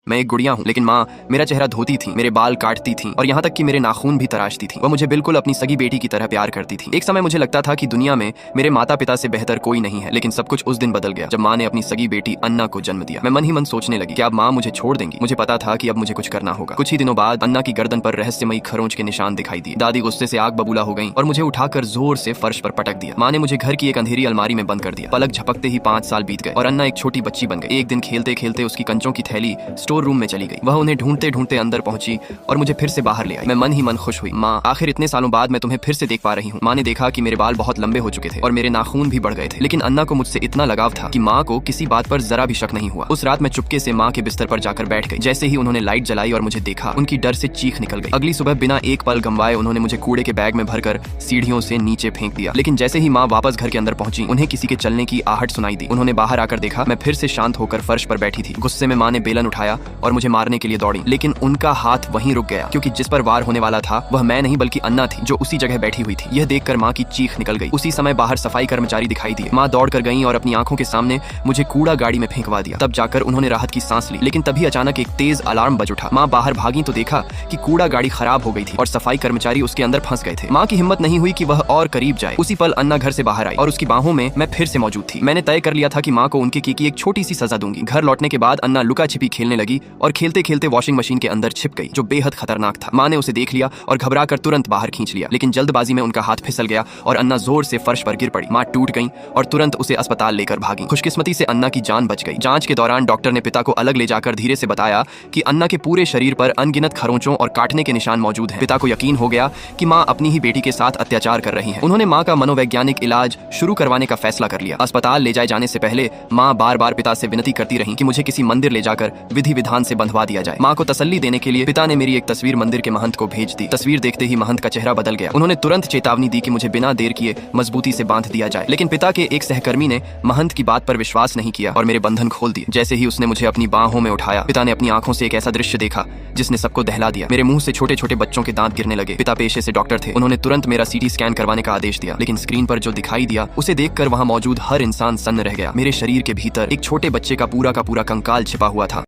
मैं एक गुड़िया हूँ, लेकिन माँ मेरा चेहरा धोती थी, मेरे बाल काटती थी और यहाँ तक कि मेरे नाखून भी तराशती थी। वह मुझे बिल्कुल अपनी सगी बेटी की तरह प्यार करती थी। एक समय मुझे लगता था कि दुनिया में मेरे माता पिता से बेहतर कोई नहीं है, लेकिन सब कुछ उस दिन बदल गया जब माँ ने अपनी सगी बेटी अन्ना को जन्म दिया। मैं मन ही मन सोचने लगी कि अब माँ मुझे छोड़ देंगी। मुझे पता था कि अब मुझे कुछ करना होगा। कुछ ही दिनों बाद अन्ना की गर्दन पर रहस्यमयी खरोंच के निशान दिखाई दिए। दादी गुस्से से आग बबूला हो गई और मुझे उठाकर जोर से फर्श पर पटक दिया। माँ ने मुझे घर की एक अंधेरी अलमारी में बंद कर दिया। पलक झपकते ही 5 साल बीत गए और अन्ना एक छोटी बच्ची बन गई। एक दिन खेलते खेलते उसकी कंचों की थैली स्टोर रूम में चली गई। वह उन्हें ढूंढते ढूंढते अंदर पहुंची और मुझे फिर से बाहर ले आई। मैं मन ही मन खुश हुई। माँ, आखिर इतने सालों बाद मैं तुम्हें फिर से देख पा रही हूँ। माँ ने देखा कि मेरे बाल बहुत लंबे हो चुके थे और मेरे नाखून भी बढ़ गए थे, लेकिन अन्ना को मुझसे इतना लगाव था कि माँ को किसी बात पर जरा भी शक नहीं हुआ। उस रात मैं चुपके से माँ के बिस्तर पर जाकर बैठ गई। जैसे ही उन्होंने लाइट जलाई और मुझे देखा, उनकी डर से चीख निकल गई। अगली सुबह बिना एक पल गंवाए उन्होंने मुझे कूड़े के बैग में भरकर सीढ़ियों से नीचे फेंक दिया। लेकिन जैसे ही माँ वापस घर के अंदर पहुंची, उन्हें किसी के चलने की आहट सुनाई दी। उन्होंने बाहर आकर देखा, मैं फिर से शांत होकर फर्श पर बैठी थी। गुस्से में माँ ने बेलन उठाया और मुझे मारने के लिए दौड़ी, लेकिन उनका हाथ वहीं रुक गया, क्योंकि जिस पर वार होने वाला था वह मैं नहीं बल्कि अन्ना थी, जो उसी जगह बैठी हुई थी। यह देखकर माँ की चीख निकल गई। उसी समय बाहर सफाई कर्मचारी दिखाई दिए। माँ दौड़ कर गईं और अपनी आंखों के सामने मुझे कूड़ा गाड़ी में फेंकवा दिया। तब जाकर उन्होंने राहत की सांस ली, लेकिन तभी अचानक एक तेज अलार्म बज उठा। माँ बाहर भागी तो देखा कि कूड़ा गाड़ी खराब हो गई थी और सफाई कर्मचारी उसके अंदर फंस गए थे। माँ की हिम्मत नहीं हुई कि वह और करीब जाए। उसी पल अन्ना घर से बाहर आई और उसकी बाहों में मैं फिर से मौजूद थी। मैंने तय कर लिया था कि माँ को उनके की एक छोटी सी सजा दूंगी। घर लौटने के बाद अन्ना लुका छिपी खेलने लगी और खेलते खेलते वॉशिंग मशीन के अंदर छिप गई, जो बेहद खतरनाक था। माँ ने उसे देख लिया और घबराकर तुरंत बाहर खींच लिया, लेकिन जल्दबाजी में उनका हाथ फिसल गया और अन्ना जोर से फर्श पर गिर पड़ी। माँ टूट गई और तुरंत उसे अस्पताल लेकर भागी। खुशकिस्मती से अन्ना की जान बच गई। जांच के दौरान डॉक्टर ने पिता को अलग ले जाकर धीरे से बताया कि अन्ना के पूरे शरीर पर अनगिनत खरोंचों और काटने के निशान मौजूद हैं। पिता को यकीन हो गया कि माँ अपनी ही बेटी के साथ अत्याचार कर रही है। उन्होंने माँ का मनोवैज्ञानिक इलाज शुरू करवाने का फैसला कर लिया। अस्पताल ले जाए जाने से पहले माँ बार बार पिता से विनती करती रही कि मुझे किसी मंदिर ले जाकर विधि विधान से बंधवा दिया जाए। माँ को तसल्ली देने के लिए पिता ने मेरी एक तस्वीर मंदिर के महंत को भेज दी। तस्वीर देखते ही महंत का चेहरा बदल गया। उन्होंने तुरंत चेतावनी दी कि मुझे बिना देर किए मजबूती से बांध दिया जाए, लेकिन पिता के एक सहकर्मी ने महंत की बात पर विश्वास नहीं किया और मेरे बंधन खोल दिए। जैसे ही उसने मुझे अपनी बाहों में उठाया, पिता ने अपनी आंखों से एक ऐसा दृश्य देखा जिसने सबको दहला दिया। मेरे मुंह से छोटे छोटे बच्चों के दांत गिरने लगे। पिता पेशे से डॉक्टर थे। उन्होंने तुरंत मेरा सीटी स्कैन करवाने का आदेश दिया, लेकिन स्क्रीन पर जो दिखाई दिया उसे देखकर वहां मौजूद हर इंसान सन्न रह गया। मेरे शरीर के भीतर एक छोटे बच्चे का पूरा कंकाल छिपा हुआ था।